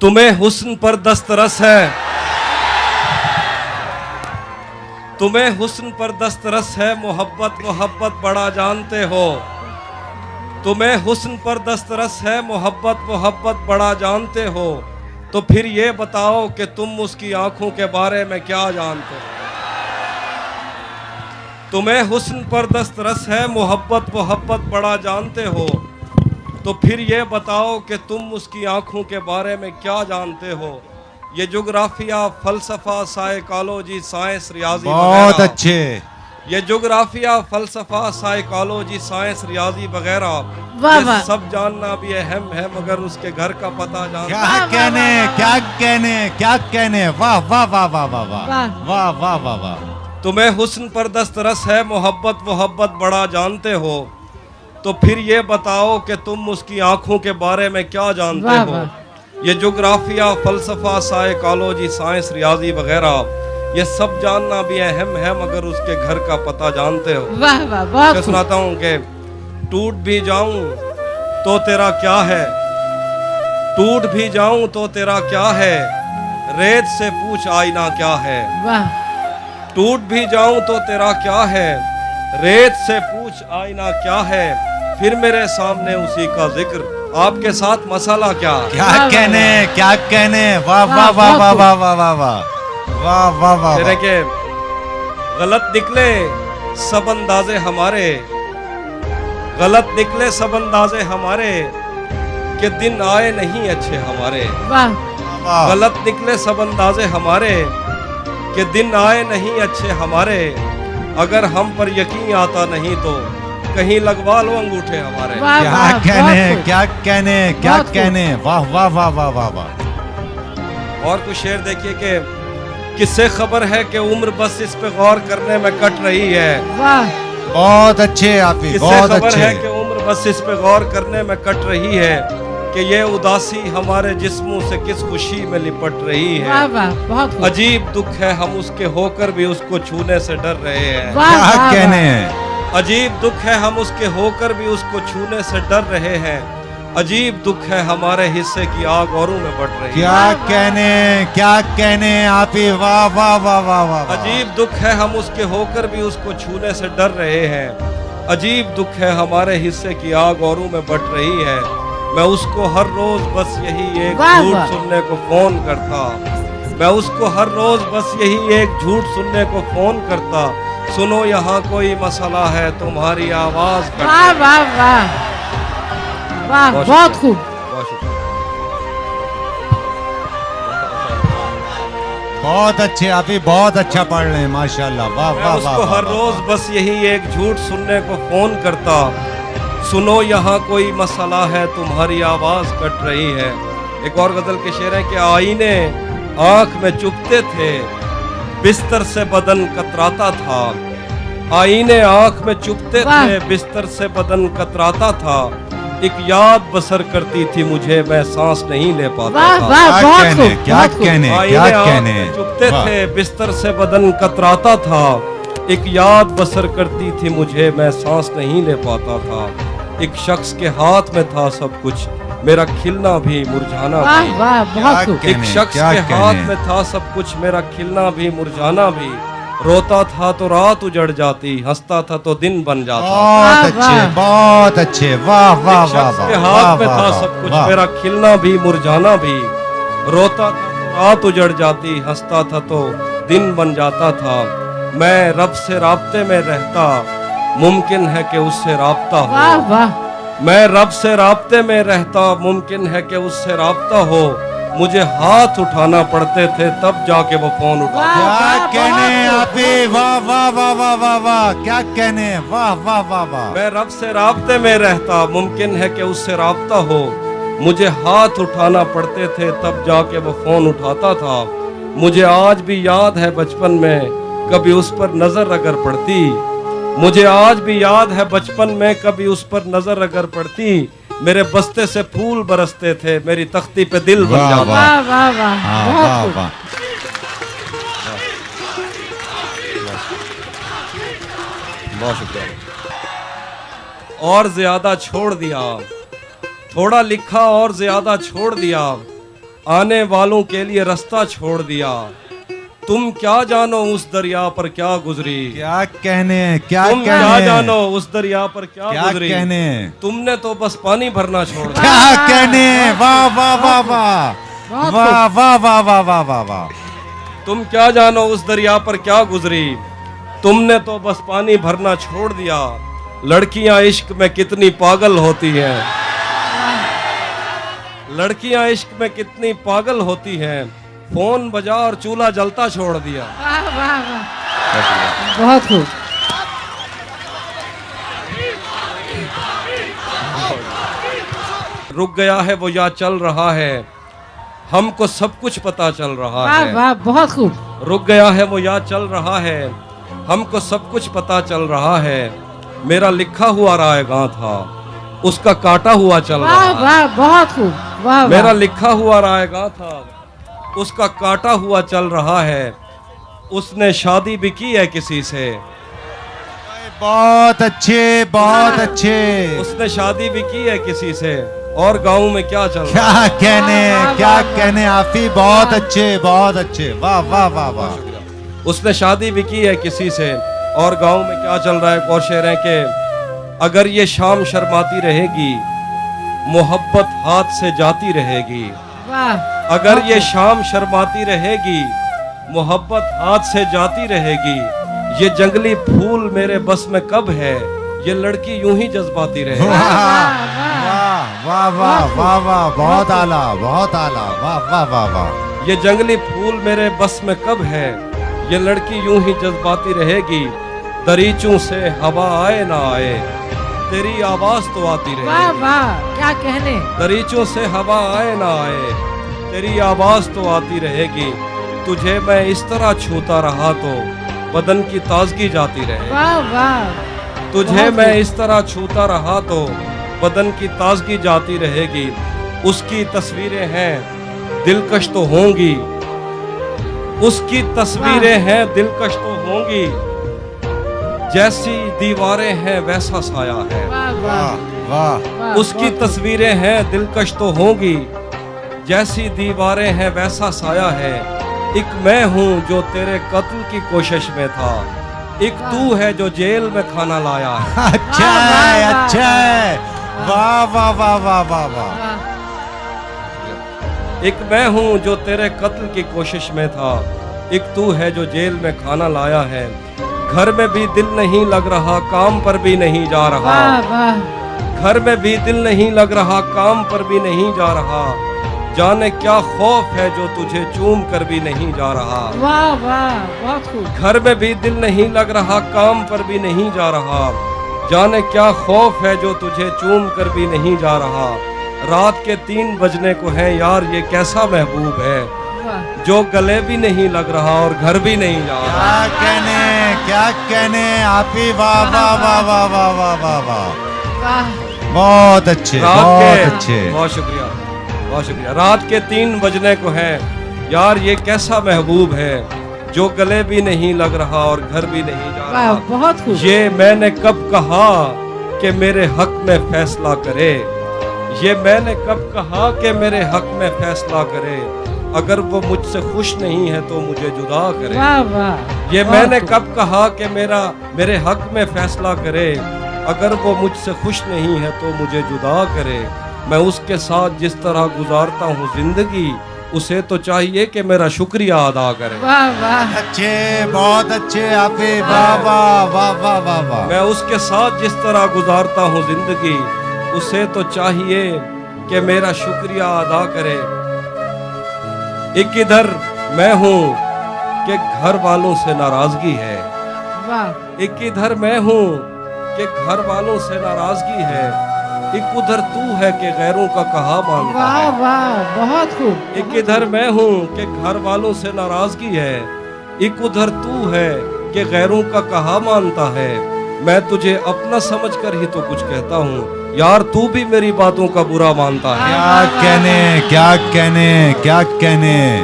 तुम्हें हुस्न पर दस्तरस है, तुम्हें हुस्न पर दस्तरस है, मोहब्बत मोहब्बत बड़ा जानते हो। तुम्हें हुस्न पर दस्तरस है, मोहब्बत मोहब्बत बड़ा जानते हो। तो फिर ये बताओ कि तुम उसकी आंखों के बारे में क्या जानते हो। तुम्हें हुस्न पर दस्तरस है, मोहब्बत मोहब्बत बड़ा जानते हो। तो फिर ये बताओ कि तुम उसकी आंखों के बारे में क्या जानते हो। ये जोग्राफिया, फलसफा, साइकोलॉजी, साइंस, रियाजी बहुत अच्छे। ये जोग्राफिया, फलसफा, साइकोलॉजी, साइंस, रियाजी वगैरह ये सब जानना भी अहम है, मगर उसके घर का पता जानना। क्या कहने, क्या कहने, क्या कहने। वाह वाह वाह वाह वाह वाह वाह वाह वाह वाह। तुम्हें हुस्न पर दस्तरस है, मोहब्बत मोहब्बत बड़ा जानते हो। तो फिर ये बताओ कि तुम उसकी आंखों के बारे में क्या जानते हो। ये जोग्राफिया, फलसफा, साइकोलॉजी, साइंस, रियाजी वगैरह ये सब जानना भी अहम है, मगर उसके घर का पता जानते हो। वाह वाह वाह। मैं सुनाता हूँ कि टूट भी जाऊं तो तेरा क्या है, टूट भी जाऊं तो तेरा क्या है, रेत से पूछ आईना क्या है। वाह। टूट भी जाऊं तो तेरा क्या है, रेत से पूछ आईना क्या है, फिर मेरे सामने उसी का जिक्र, आपके साथ मसाला क्या। क्या कहने, क्या कहने। वाह वाह वाह वाह वाह वाह वाह वाह वाह वाह वाह। तेरे के गलत निकले सब अंदाजे हमारे, गलत निकले सब अंदाजे हमारे, कि दिन आए नहीं अच्छे हमारे। वाह। गलत निकले सब अंदाजे हमारे, कि दिन आए नहीं अच्छे हमारे। अगर हम पर यकीन आता नहीं तो कहीं लगवा लो अंगूठे हमारे। क्या कहने, क्या कहने, क्या कहने। वाह वाह वाह वाह वाह वाह। और कुछ शेर देखिए कि किससे खबर है कि उम्र बस इस पे गौर करने में कट रही है। वाह। बहुत अच्छे आप ही, बहुत खबर अच्छे। है कि उम्र बस इस पे गौर करने में कट रही है, कि ये उदासी हमारे जिस्मों से किस खुशी में लिपट रही है। वाह वाह, बहुत अजीब दुख है हम उसके होकर भी उसको छूने से डर रहे हैं। क्या कहने। अजीब दुख है हम उसके होकर भी उसको छूने से डर रहे हैं। अजीब दुख है हमारे हिस्से की आग औरों में बढ़ रही है। क्या कहने, क्या कहने आप ही। वाह वाह वाह वाह वाह। अजीब दुख है हम उसके होकर भी उसको छूने से डर रहे हैं। अजीब दुख है हमारे हिस्से की आग औरों में बढ़ रही है। मैं उसको हर रोज बस यही एक झूठ सुनने को फोन करता, मैं उसको हर रोज बस यही एक झूठ सुनने को फोन करता। सुनो यहाँ कोई मसला है, तुम्हारी आवाज। वाह वाह वाह वाह, बहुत खूब। बहुत अच्छे आप ही, बहुत अच्छा पढ़ रहे हैं माशाल्लाह। वाह वाह वाह। उसको हर रोज बस यही एक झूठ सुनने को फोन करता। सुनो यहाँ कोई मसला है, तुम्हारी आवाज कट रही है। एक और गजल के शेर है कि आईने आंख में चुभते थे, बिस्तर से बदन कतराता था। आईने आंख में चुभते थे, बिस्तर से बदन कतराता था। एक याद बसर करती थी मुझे, मैं सांस नहीं ले पाता था। क्या कहने, क्या कहने, क्या कहने। चुभते थे, बिस्तर से बदन कतराता था। एक याद बसर करती थी मुझे, मैं सांस नहीं ले पाता था। एक शख्स के हाथ में था सब कुछ, मेरा खिलना भी मुरझाना भी। एक शख्स के हाथ में था सब कुछ, मेरा खिलना भी मुरझाना भी। रोता था तो रात उजड़ जाती, हंसता था तो दिन बन जाता। बहुत अच्छे, बहुत अच्छे। वाह वाह वाह वाह। के हाथ में था सब कुछ, मेरा खिलना भी मुरझाना भी। रोता था तो रात उजड़ जाती, हंसता था तो दिन बन जाता था। मैं रब से राब्ते में रहता, मुमकिन है कि उससे राब्ता हो। मैं रब से राब्ते में रहता, मुमकिन है कि उससे राब्ता हो। मुझे हाथ उठाना पड़ते थे तब जाके वो फोन उठाता। क्या कहने आप ही। वाह वाह वाह वाह वाह वाह। क्या कहने। वाह वाह वाह वाह। मैं रब से राब्ते में रहता, मुमकिन है कि उससे राब्ता हो। मुझे हाथ उठाना पड़ते थे तब जाके वो फोन उठाता था। मुझे आज भी याद है बचपन में कभी उस पर नजर अगर पड़ती। मुझे आज भी याद है बचपन में कभी उस पर नजर अगर पड़ती। मेरे बस्ते से फूल बरसते थे, मेरी तख्ती पे दिल बन जाता। वाह वाह वाह, बहुत खूब। बहुत शुक्रिया। और ज्यादा छोड़ दिया, थोड़ा लिखा और ज्यादा छोड़ दिया। आने वालों के लिए रास्ता छोड़ दिया। तुम क्या जानो उस दरिया पर क्या गुजरी। क्या कहने, क्या तुम क्या कहने, जानो उस दरिया पर क्या क्या गुजरी। कहने, तुमने तो बस पानी भरना छोड़ दिया। क्या कहने। वाह वाह वाह वाह बहुत वाह वाह वाह वाह वाह वाह वाह। तुम क्या जानो उस दरिया पर क्या गुजरी। तुमने तो बस पानी भरना छोड़ दिया। लड़कियां इश्क में कितनी पागल होती हैं। लड़कियां इश्क में कितनी पागल होती हैं। फोन बजा और चूल्हा जलता छोड़ दिया। वाह वाह वाह, बहुत खूब। रुक गया है वो या चल रहा है, हमको सब कुछ पता चल रहा वाह है। वाह, बहुत खूब। रुक गया है वो या चल रहा है, हमको सब कुछ पता चल रहा है। मेरा लिखा हुआ रायगां था, उसका काटा हुआ चल वाह रहा है। वाह, बहुत खूब। वाह मेरा वाह, लिखा हुआ रायगां था, उसका काटा हुआ चल रहा है। उसने शादी भी की है किसी से। बहुत अच्छे, बहुत अच्छे। उसने शादी भी की है किसी से। और गांव में क्या चल रहा क्या है। कहने, वाह, क्या वाह, कहने आफी, बहुत अच्छे, बहुत अच्छे। वाह वाह वाह वाह। उसने शादी भी की है किसी से। और गांव में क्या चल रहा है। एक और शेर है कि अगर ये शाम शर्माती रहेगी, मोहब्बत हाथ से जाती रहेगी। वाह। अगर ये शाम शर्माती रहेगी, मोहब्बत हाथ से जाती रहेगी। ये जंगली फूल मेरे बस में कब है, ये लड़की यूं ही जज्बाती रहेगी। वाह वाह वाह वाह वाह, बहुत आला, बहुत आला। वाह वाह वाह वाह। ये जंगली फूल मेरे बस में कब है, ये लड़की यूं ही जज्बाती रहेगी। दरीचों से हवा आए ना आए, तेरी आवाज तो आती वाह रहेगी। वाह, क्या कहने। दरीचों से हवा आए ना आए, तेरी आवाज तो आती रहेगी। तुझे मैं इस तरह छूता रहा तो बदन की ताजगी जाती रहेगी। वाह वाह, तुझे बहुत मैं खूब। इस तरह छूता रहा तो बदन की ताजगी जाती रहेगी। उसकी तस्वीरें हैं दिलकश तो होंगी, उसकी तस्वीरें हैं दिलकश तो होंगी। जैसी दीवारें हैं वैसा साया है। वाह वाह वाह वाह। वाह, उसकी बहुत खूब। तस्वीरें हैं दिलकश तो होंगी। जैसी दीवारें हैं वैसा साया है। एक मैं हूँ जो तेरे कत्ल की कोशिश में था, एक तू है जो जेल में खाना लाया है। अच्छा वाह, वाह, है, वाह। अच्छा है। वाह वाह वाह वाह वाह वाह। वाह, एक मैं हूँ जो तेरे कत्ल की कोशिश में था, एक तू है जो जेल में खाना लाया है। घर में भी दिल नहीं लग रहा, काम पर भी नहीं जा रहा। वाह वाह, घर में भी दिल नहीं लग रहा, काम पर भी नहीं जा रहा। जाने क्या खौफ है जो तुझे चूम कर भी नहीं जा रहा। वाह वाह, बहुत खूब। घर में भी दिल नहीं लग रहा, काम पर भी नहीं जा रहा। जाने क्या खौफ है जो तुझे चूम कर भी नहीं जा रहा। रात के 3 बजने को है यार, ये कैसा महबूब है वाह जो गले भी नहीं लग रहा और घर भी नहीं जा रहा। क्या कहने, क्या कहने आफी। वाह वाह वाह वाह वाह वाह वाह वाह। वाह, बहुत अच्छे, रात बहुत के अच्छे। बहुत शुक्रिया, बहुत शुक्रिया। रात के 3 बजने को है यार, ये कैसा महबूब है जो गले भी नहीं लग रहा और घर भी नहीं जा वाह, रहा। बहुत खूब। ये मैंने कब कहा कि मेरे हक में फैसला करे। ये मैंने कब कहा कि मेरे हक में फैसला करे। अगर वो मुझसे खुश नहीं है तो मुझे जुदा करे। वाह वाह, ये बहुत मैंने खूब। कब कहा कि मेरे हक में फैसला करे। अगर वो मुझसे खुश नहीं है तो मुझे जुदा करे। मैं उसके साथ जिस तरह गुजारता हूँ जिंदगी, उसे तो चाहिए कि मेरा शुक्रिया अदा करे। वाह वाह, अच्छे, बहुत अच्छे आफी। वाह वाह वाह वाह वाह वाह। मैं उसके साथ जिस तरह गुजारता हूँ जिंदगी, उसे तो चाहिए कि मेरा शुक्रिया अदा करे। एक इधर मैं हूँ कि घर वालों से नाराजगी है। वाह एक इधर मैं हूँ कि घर वालों से नाराजगी है। एक उधर तू है कि गैरों का कहा मानता वाह है। वाह, बहुत खूब। एक इधर मैं हूँ कि घर वालों से नाराजगी है। एक उधर तू है कि गैरों का कहा मानता है। मैं तुझे अपना समझकर ही तो कुछ कहता हूँ यार, तू भी मेरी बातों का बुरा मानता है। क्या कहने, क्या कहने, क्या कहने।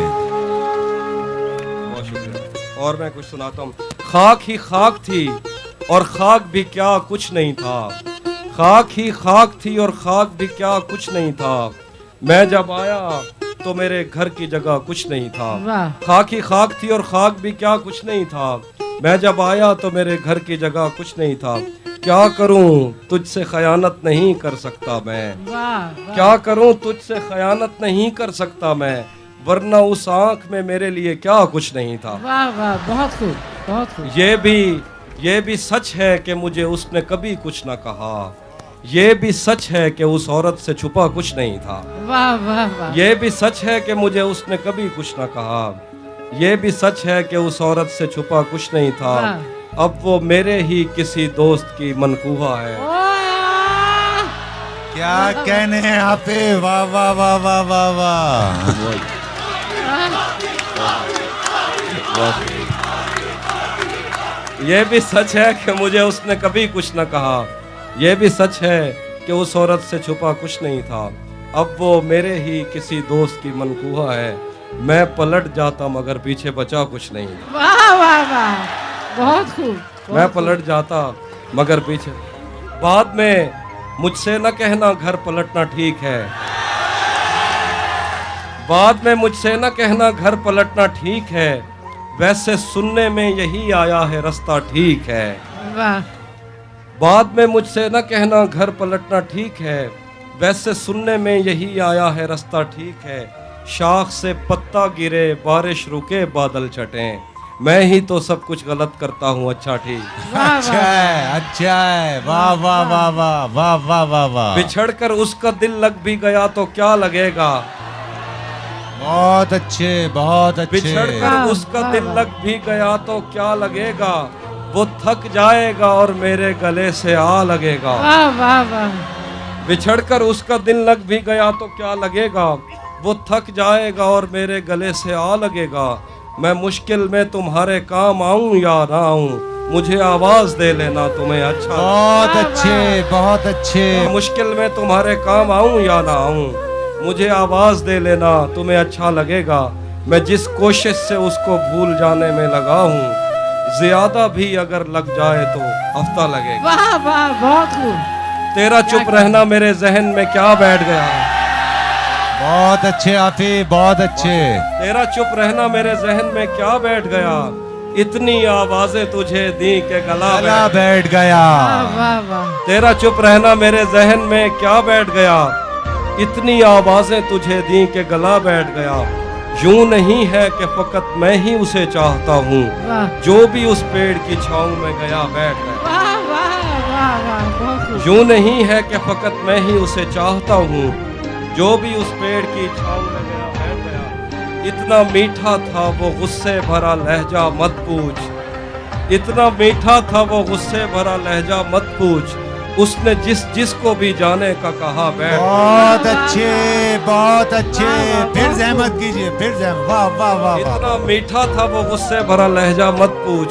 बहुत शुक्रिया। और मैं कुछ सुनाता हूँ। खाक ही खाक थी और खाक भी क्या कुछ नहीं था। खाक ही खाक थी और खाक भी क्या कुछ नहीं था। मैं जब आया तो मेरे घर की जगह कुछ नहीं था। वाह खाक ही खाक थी और खाक भी क्या कुछ नहीं था। मैं जब आया तो मेरे घर की जगह कुछ नहीं था। क्या करूं तुझसे खयानत नहीं कर सकता मैं। वाह क्या करूं तुझसे खयानत नहीं कर सकता मैं, वरना उस आंख में मेरे लिए क्या कुछ नहीं था। वाह वाह, बहुत खूब बहुत खूब। ये भी सच है कि मुझे उसने कभी कुछ न कहा। ये भी सच है कि उस औरत से छुपा कुछ नहीं था। वाह वाह वाह, ये भी सच है कि मुझे उसने कभी कुछ न कहा। ये भी सच है कि उस औरत से छुपा कुछ नहीं था। वाह। अब वो मेरे ही किसी दोस्त की मनकूहा है। वाह, क्या कहने हैं आप पे, वाह वाह वाह वाह वाह वाह। ये भी सच है कि मुझे उसने कभी कुछ न कहा। ये भी सच है कि उस औरत से छुपा कुछ नहीं था। अब वो मेरे ही किसी दोस्त की मनकूहा है। मैं पलट जाता मगर पीछे बचा कुछ नहीं। वाह वाह वाह, बहुत खूब। मैं पलट जाता मगर पीछे। बाद में मुझसे न कहना घर पलटना ठीक है। बाद में मुझसे न कहना घर पलटना ठीक है, वैसे सुनने में यही आया है रास्ता ठीक है। वाह बाद में मुझसे न कहना घर पलटना ठीक है, वैसे सुनने में यही आया है रास्ता ठीक है। शाख से पत्ता गिरे बारिश रुके बादल छटे, मैं ही तो सब कुछ गलत करता हूँ अच्छा ठीक। वाह अच्छा है, अच्छा है, वाह वाह वाह वाह वाह वाह वाह वाह। बिछड़ कर उसका दिल लग भी गया तो क्या लगेगा। बहुत अच्छे, बहुत अच्छे। बिछड़ कर वाह, उसका वाह, दिल वाह। लग भी गया तो क्या लगेगा। वो थक जाएगा और मेरे गले से आ लगेगा। वाह वाह वाह, बिछड़ कर उसका दिल लग भी गया तो क्या लगेगा। वो थक जाएगा और मेरे गले से आ लगेगा। मैं मुश्किल में तुम्हारे काम आऊं या ना आऊं, मुझे आवाज दे लेना तुम्हें अच्छा। बहुत अच्छे, बहुत अच्छे। मुश्किल में तुम्हारे काम आऊं या ना आऊं, मुझे आवाज दे लेना तुम्हें अच्छा लगेगा। मैं जिस कोशिश से उसको भूल जाने में लगा हूँ, ज्यादा भी अगर लग जाए तो हफ्ता लगेगा। वाह वाह, बहुत खूब। तेरा चुप रहना मेरे जहन में क्या बैठ गया। बहुत अच्छे आफी, बहुत अच्छे। तेरा चुप रहना मेरे जहन में क्या बैठ गया। इतनी आवाजें तुझे दी के गला गला बैठ। बैठ गया। वाह वाह वाह, तेरा चुप रहना मेरे जहन में क्या बैठ गया। इतनी आवाजें तुझे दी के गला बैठ गया। यूं नहीं है कि फकत मैं ही उसे चाहता हूँ, वाह जो भी उस पेड़ की छाँव में गया बैठ गया। वाह वाह वाह वाह, बहुत खूब। यूं नहीं है कि फकत मैं ही उसे चाहता हूँ, जो भी उस पेड़ की छाँव में गया बैठ गया। इतना मीठा था वो गुस्से भरा लहजा मत पूछ। इतना मीठा था वो गुस्से भरा लहजा मत पूछ। उसने जिसको भी जाने का कहा बैठ। बहुत अच्छे, बहुत अच्छे। फिर जहमत कीजिए, फिर जहमत। वाह वाह वाह वाह। इतना मीठा था वो गुस्से भरा लहजा मत पूछ।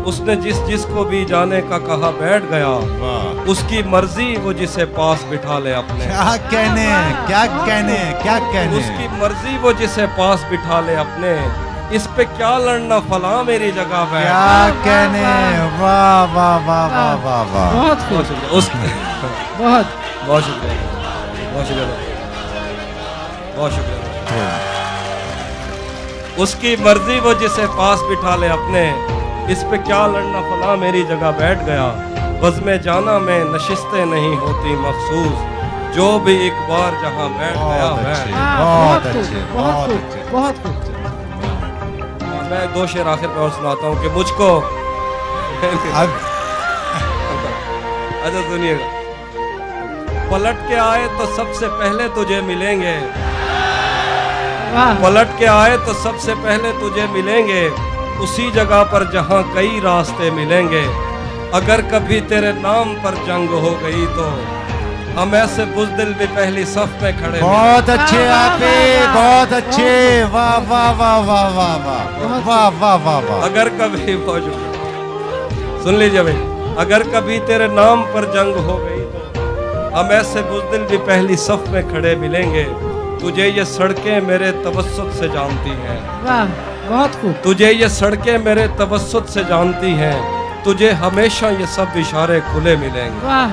उसने जिसको भी जाने का कहा बैठ गया। वाह। उसकी मर्जी वो जिसे पास बिठा ले अपने। क्या कहने हैं, क्या कहने हैं, क्या कहने उसकी हैं। मर्जी वो जिसे पास बिठा ले अपने। इस पे क्या लड़ना फला मेरी जगह बैठ। क्या कहने हैं, वाह वाह वाह वाह वाह वाह। बहुत खूब, बहुत शुक्रिया बहुत। बहुत शुक्रिया, बहुत शुक्रिया, बहुत शुक्रिया। उसकी मर्जी वो जिसे पास बिठा ले अपने। इस पे क्या लड़ना फला मेरी जगह बैठ गया। बज़्म जाना में नशिस्तें नहीं होती मखसूस, जो भी एक बार जहाँ बैठ गया बहुत बैठ। अच्छे, वाह, बहुत खूब, अच्छे, बहुत बहुत खूब, अच्छे। बहुत खूब। मैं दो शेर आखिर में और सुनाता हूँ कि मुझको अब अच्छा सुनिएगा। पलट के आए तो सबसे पहले तुझे मिलेंगे। वाह पलट के आए तो सबसे पहले तुझे मिलेंगे, उसी जगह पर जहाँ कई रास्ते मिलेंगे। अगर कभी तेरे नाम पर जंग हो गई तो हम ऐसे बुज़दिल भी पहली सफ में खड़े बहुत अच्छे आपे, बहुत अच्छे। वाह वाह वाह वाह वाह वाह वाह वाह वाह वाह। अगर कभी सुन लीजिए भाई, अगर कभी तेरे नाम पर जंग हो गई तो हम ऐसे बुज़दिल भी पहली सफ में खड़े मिलेंगे। तुझे ये सड़कें मेरे तवस्सुत से जानती हैं। वाह, बहुत खूब। तुझे ये सड़कें मेरे तवस्सुत से जानती हैं। तुझे हमेशा ये सब इशारे खुले मिलेंगे। वाह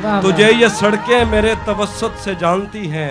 वाह, तुझे ये सड़कें मेरे तवस्सुत से जानती हैं।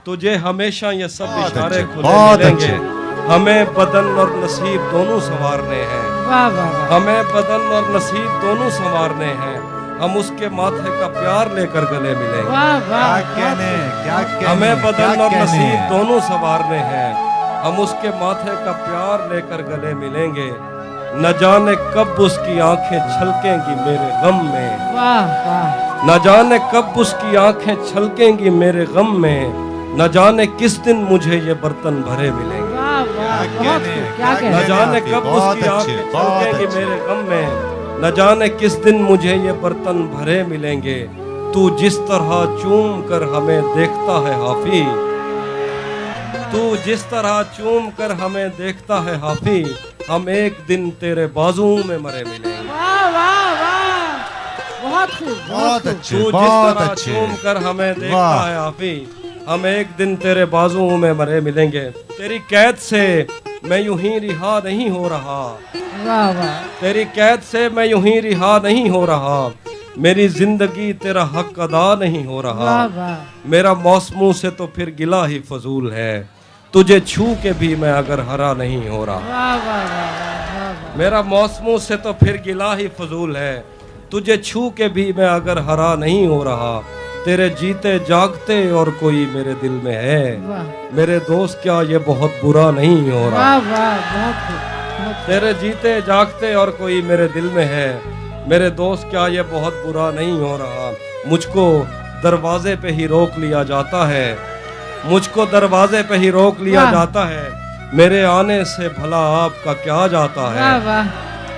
तुझे हमेशा ये सब बहुत इशारे अच्छे, खुले बहुत मिलेंगे। अच्छे। हमें बदन और नसीब दोनों संवारने हैं। वाह वाह वाह हमें बदन और नसीब दोनों संवारने हैं। हम उसके माथे का प्यार लेकर गले मिलेंगे। वाह क्या वाह कहने, क्या कहने, हमें बदन क्या और कहने। नसीब दोनों संवारने हैं। हम उसके माथे का प्यार लेकर गले मिलेंगे। न जाने कब उसकी आंखें छलकेंगी मेरे गम में। वाह वाह न जाने कब उसकी आंखें छलकेंगी मेरे गम में। न जाने किस दिन मुझे ये बर्तन भरे मिलेंगे। वाह वाह क्या बहुत कहने, खूब, क्या क्या न कहने जाने आपकी, कब बहुत उसकी अच्छे, आंखें बहुत छलकेंगी अच्छे। मेरे गम में। न जाने किस दिन मुझे ये बर्तन भरे मिलेंगे। तू जिस तरह चूम कर हमें देखता है हाफी, तू जिस तरह चूम कर हमें देखता है हाफी, हम एक दिन तेरे बाजुओं में मरे मिलेंगे। वाह वाह वाह बहुत खूब बहुत खूब। अच्छे, तू जिस बहुत तरह अच्छे। चूम कर हमें देखता वाह। है हाफी, हम एक दिन तेरे बाजुओं में मरे मिलेंगे। तेरी कैद से मैं यूं ही रिहा नहीं हो रहा। वाह वाह तेरी कैद से मैं यूं ही रिहा नहीं हो रहा। मेरी जिंदगी तेरा हक अदा नहीं हो रहा। वाह वाह मेरा मौसमों से तो फिर गिला ही फजूल है। तुझे छू के भी मैं अगर हरा नहीं हो रहा। वाह वाह वाह वाह वाह मेरा मौसमों से तो फिर गिला ही फजूल है। तुझे छू के भी मैं अगर हरा नहीं हो रहा। तेरे जीते जागते और कोई मेरे दिल में है। वाह मेरे दोस्त क्या ये बहुत बुरा नहीं हो रहा। वाह वाह बहुत खूब बहुत खूब। तेरे जीते जागते और कोई मेरे दिल में है। मेरे दोस्त क्या ये बहुत बुरा नहीं हो रहा। मुझको दरवाजे पे ही रोक लिया जाता है। मुझको दरवाजे पे ही रोक लिया वाह। जाता है। मेरे आने से भला आपका क्या जाता वाह है। वाह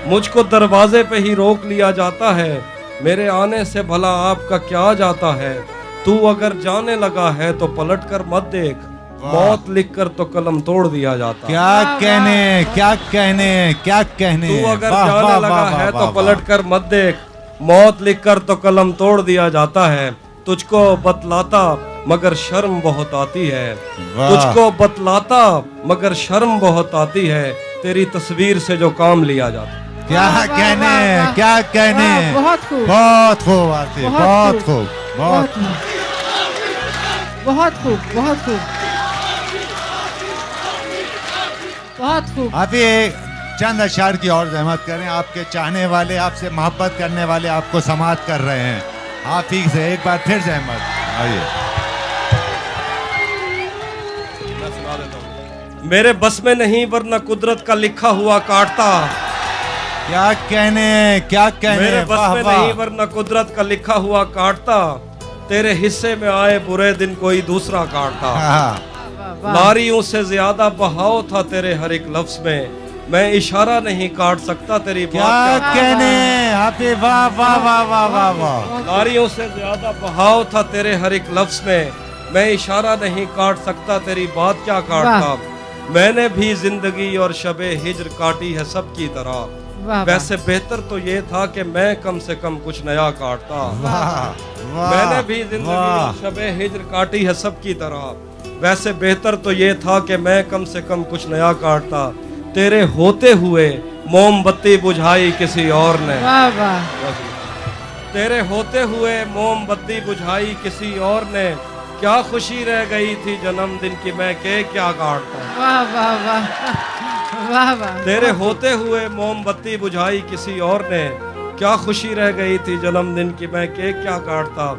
मुझको दरवाजे पे ही रोक लिया जाता है। मेरे आने से भला आपका क्या जाता है। तू अगर जाने लगा है तो पलट कर मत देख। वाह। मौत लिखकर तो कलम तोड़ दिया जाता है। क्या वाह, कहने, क्या कहने, क्या कहने। तू अगर वाह, जाने वाह, लगा वाह, है वाह, तो वाह। पलट कर मत देख। मौत लिखकर तो कलम तोड़ दिया जाता है। तुझको बतलाता मगर शर्म बहुत आती है। वाह। तुझको बतलाता मगर शर्म बहुत आती है। तेरी तस्वीर से जो काम लिया जाता है। क्या वाह, वाह, कहने, वाह, वाह। क्या कहने। वाह, बहुत खूब। बहुत खूब आसिफ, बहुत बहुत खूब। खूब, बहुत खूब बहुत खूब बहुत खूब बहुत खूब। अभी एक चंद अशार की और जहमत करें। आपके चाहने वाले, आपसे मोहब्बत करने वाले आपको समात कर रहे हैं। आप ही से एक बार फिर जहमत। आइए। मैं सुना देता हूँ। मेरे बस में नहीं वरना कुदरत का लिखा हुआ काटता। क्या कहने, क्या कहने। मेरे बस वाह, में वाह। नहीं वरना कुदरत का लिखा हुआ काटता। तेरे हिस्से में आए बुरे दिन कोई दूसरा काटता। हाँ, वाह, वाह। नारियों से ज्यादा बहाव था तेरे हर एक लफ्ज में। मैं इशारा नहीं काट सकता तेरी क्या बात क्या। कहने। आप ही वाह, वाह, वाह, वाह, वाह, वाह। नारियों से ज्यादा बहाव था तेरे हर एक लफ्ज में। मैं इशारा नहीं काट सकता तेरी बात क्या काटता। मैंने भी जिंदगी और शबे हिज्र काटी है सबकी तरह। वाह, वैसे बेहतर तो ये था कि मैं कम से कम कुछ नया काटता। वाह, वाह, मैंने भी जिंदगी वाह। और शबे हिज्र काटी है सबकी तरह। वैसे बेहतर तो ये था कि मैं कम से कम कुछ नया काटता। तेरे होते हुए मोमबत्ती बुझाई किसी और ने। वाह वाह तेरे होते हुए मोमबत्ती बुझाई किसी और ने। क्या खुशी रह गई थी जन्मदिन की मैं केक क्या काटता। वाह वाह वाह वाह वाह। तेरे होते हुए मोमबत्ती बुझाई किसी और ने। क्या खुशी रह गई थी जन्मदिन की मैं केक क्या काटता।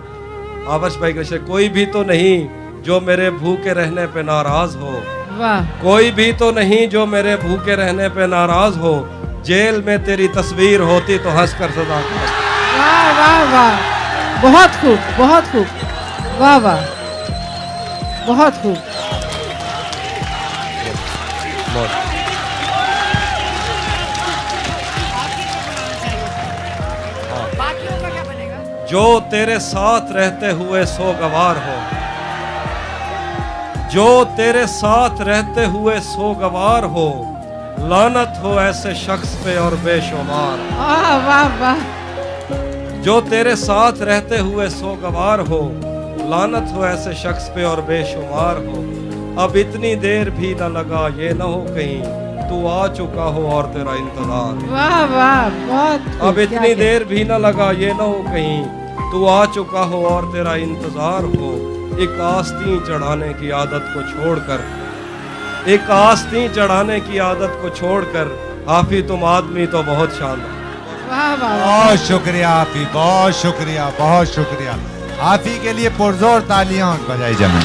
आवर्ष भाई कृष्ण, कोई भी तो नहीं जो मेरे भूखे रहने पे नाराज हो। वाह कोई भी तो नहीं जो मेरे भूखे रहने पे नाराज हो। जेल में तेरी तस्वीर होती तो हंस कर सदा कर। वाह वाह वाह बहुत खूब बहुत खूब। वाह वाह बहुत खूब। जो तेरे साथ रहते हुए सोगवार हो। जो तेरे साथ रहते हुए सोगवार हो। लानत हो ऐसे शख्स पे और बेशुमार। वाह वाह वाह जो तेरे साथ रहते हुए सोगवार हो। लानत हो ऐसे शख्स पे और बेशुमार हो। अब इतनी देर भी न लगा ये न हो कहीं तू आ चुका हो और तेरा इंतजार। वाह वाह बहुत खूब। अब क्या इतनी कहते- देर भी न लगा ये न हो कहीं तू आ चुका हो और तेरा इंतजार हो। एक आस्तीन चढ़ाने की आदत को छोड़कर, एक आस्तीन चढ़ाने की आदत को छोड़कर हाफी तुम आदमी तो बहुत शानदार। वाह वाह वाह। बहुत शुक्रिया हाफी, बहुत शुक्रिया, बहुत शुक्रिया। हाफी के लिए पुरजोर तालियां बजाई जाए।